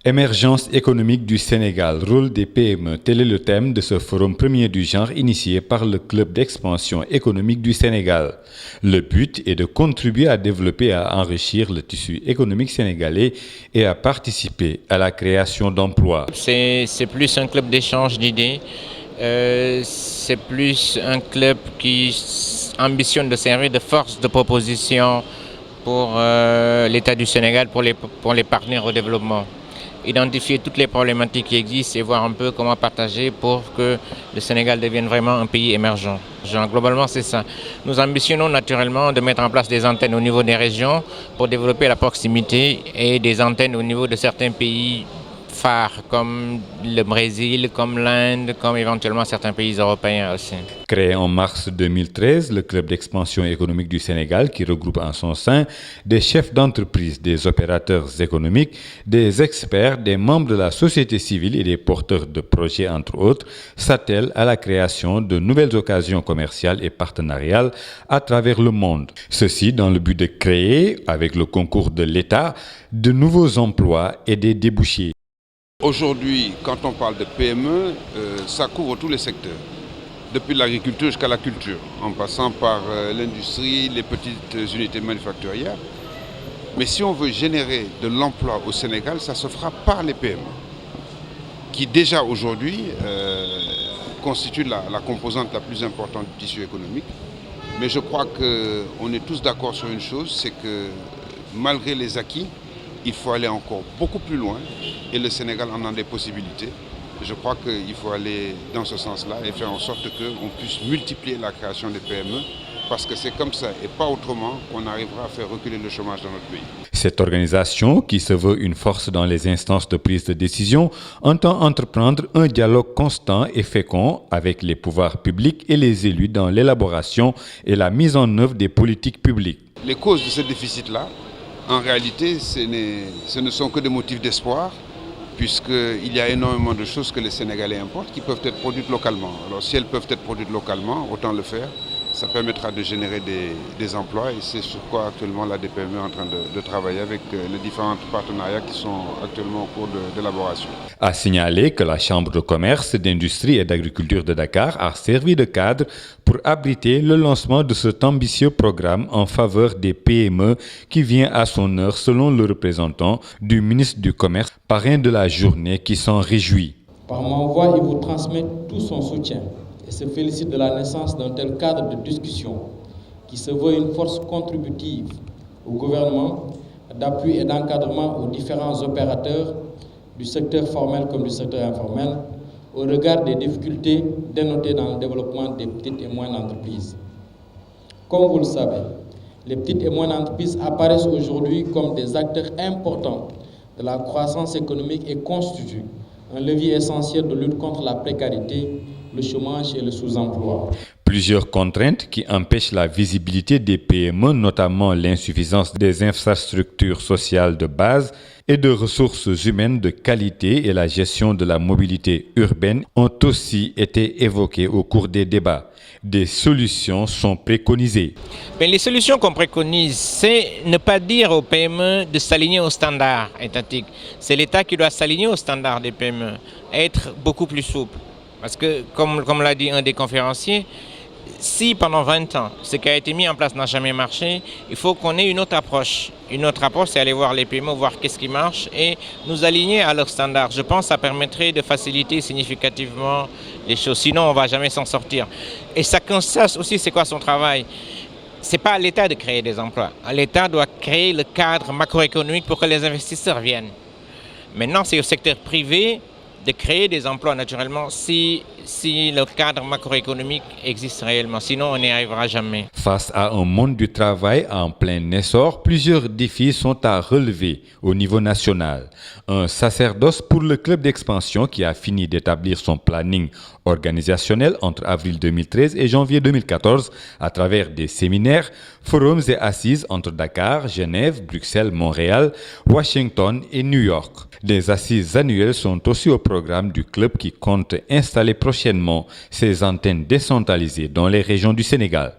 Émergence économique du Sénégal, rôle des PME, tel est le thème de ce forum premier du genre initié par le Club d'expansion économique du Sénégal. Le but est de contribuer à développer et à enrichir le tissu économique sénégalais et à participer à la création d'emplois. C'est plus un club d'échange d'idées, c'est plus un club qui ambitionne de servir de force de proposition pour l'État du Sénégal, pour les partenaires au développement. Identifier toutes les problématiques qui existent et voir un peu comment partager pour que le Sénégal devienne vraiment un pays émergent. Globalement, c'est ça. Nous ambitionnons naturellement de mettre en place des antennes au niveau des régions pour développer la proximité et des antennes au niveau de certains pays phares comme le Brésil, comme l'Inde, comme éventuellement certains pays européens aussi. Créé en mars 2013, le Club d'expansion économique du Sénégal, qui regroupe en son sein des chefs d'entreprise, des opérateurs économiques, des experts, des membres de la société civile et des porteurs de projets, entre autres, s'attelle à la création de nouvelles occasions commerciales et partenariales à travers le monde. Ceci dans le but de créer, avec le concours de l'État, de nouveaux emplois et des débouchés. Aujourd'hui, quand on parle de PME, ça couvre tous les secteurs, depuis l'agriculture jusqu'à la culture, en passant par l'industrie, les petites unités manufacturières. Mais si on veut générer de l'emploi au Sénégal, ça se fera par les PME, qui déjà aujourd'hui constituent la composante la plus importante du tissu économique. Mais je crois qu'on est tous d'accord sur une chose, c'est que malgré les acquis, il faut aller encore beaucoup plus loin et le Sénégal en a des possibilités. Je crois qu'il faut aller dans ce sens-là et faire en sorte qu'on puisse multiplier la création des PME parce que c'est comme ça et pas autrement qu'on arrivera à faire reculer le chômage dans notre pays. Cette organisation, qui se veut une force dans les instances de prise de décision, entend entreprendre un dialogue constant et fécond avec les pouvoirs publics et les élus dans l'élaboration et la mise en œuvre des politiques publiques. Les causes de ce déficit-là, en réalité, ce ne sont que des motifs d'espoir, puisqu'il y a énormément de choses que les Sénégalais importent qui peuvent être produites localement. Alors si elles peuvent être produites localement, autant le faire. Ça permettra de générer des emplois et c'est sur quoi actuellement la DPME est en train de travailler avec les différents partenariats qui sont actuellement en cours d'élaboration. A signaler que la Chambre de commerce, d'industrie et d'agriculture de Dakar a servi de cadre pour abriter le lancement de cet ambitieux programme en faveur des PME qui vient à son heure selon le représentant du ministre du Commerce, parrain de la journée qui s'en réjouit. Par ma voix, il vous transmet tout son soutien et se félicite de la naissance d'un tel cadre de discussion qui se veut une force contributive au gouvernement, d'appui et d'encadrement aux différents opérateurs du secteur formel comme du secteur informel au regard des difficultés dénotées dans le développement des petites et moyennes entreprises. Comme vous le savez, les petites et moyennes entreprises apparaissent aujourd'hui comme des acteurs importants de la croissance économique et constituent un levier essentiel de lutte contre la précarité, le chômage et le sous-emploi. Plusieurs contraintes qui empêchent la visibilité des PME, notamment l'insuffisance des infrastructures sociales de base et de ressources humaines de qualité et la gestion de la mobilité urbaine, ont aussi été évoquées au cours des débats. Des solutions sont préconisées. Les solutions qu'on préconise, c'est ne pas dire aux PME de s'aligner aux standards étatiques. C'est l'État qui doit s'aligner aux standards des PME, être beaucoup plus souple. Parce que, comme l'a dit un des conférenciers, si pendant 20 ans, ce qui a été mis en place n'a jamais marché, il faut qu'on ait une autre approche. Une autre approche, c'est aller voir les PME, voir qu'est-ce qui marche et nous aligner à leurs standards. Je pense que ça permettrait de faciliter significativement les choses. Sinon, on ne va jamais s'en sortir. Et chacun sache aussi c'est quoi son travail. Ce n'est pas à l'État de créer des emplois. L'État doit créer le cadre macroéconomique pour que les investisseurs viennent. Maintenant, c'est au secteur privé de créer des emplois naturellement si le cadre macroéconomique existe réellement. Sinon, on n'y arrivera jamais. Face à un monde du travail en plein essor, plusieurs défis sont à relever au niveau national. Un sacerdoce pour le club d'expansion qui a fini d'établir son planning organisationnel entre avril 2013 et janvier 2014 à travers des séminaires, forums et assises entre Dakar, Genève, Bruxelles, Montréal, Washington et New York. Des assises annuelles sont aussi au programme du club qui compte installer prochainement ses antennes décentralisées dans les régions du Sénégal.